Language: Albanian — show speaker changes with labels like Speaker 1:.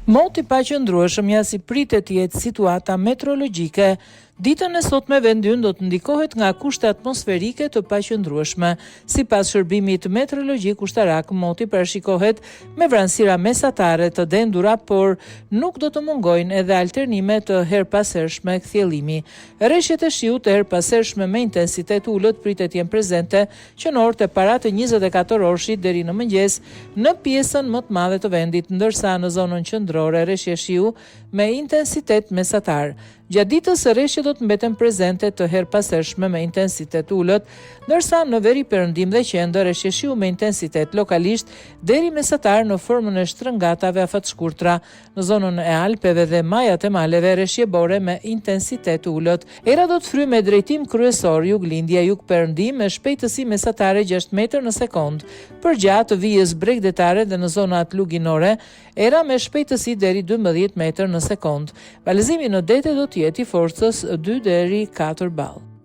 Speaker 1: Moti pa qëndrueshëm ja si pritet jetë situata meteorologjike. Ditën e sotme vendi ynë do të ndikohet nga kushte atmosferike të paqëndrueshme. Sipas shërbimit meteorologjik ushtarak, moti parashikohet me vranësira mesatare të dendura, por nuk do të mungojnë edhe alternime të herpasershme kthjellimi. Rreshjet e shiut të herpasershme me intensitet ulët pritet jenë prezente që në orët e para të 24 orëshit deri në mëngjes në pjesën më të madhe të vendit, ndërsa në zonën qendrore rreshje shiu me intensitet mesatar. Gjatë ditës rreshjet do të mbeten prezente të herpasershme me intensitet ulët, ndërsa në veri perëndim dhe qendër rreshje shiu me intensitet lokalisht deri mesatar në formën e shtrëngatave afat shkurtra. Në zonën e Alpeve dhe majat e maleve rreshje bore me intensitet ulët. Era do të fryjë me drejtim kryesor juglindje jug perëndim me shpejtësi mesatare 6 metër në sekond. Përgjatë vijës bregdetare dhe në zonat luginore, era me shpejtësi deri 12 metër në sekond. Balëzimi në dete do të jetë i forcës 2 deri 4 ball.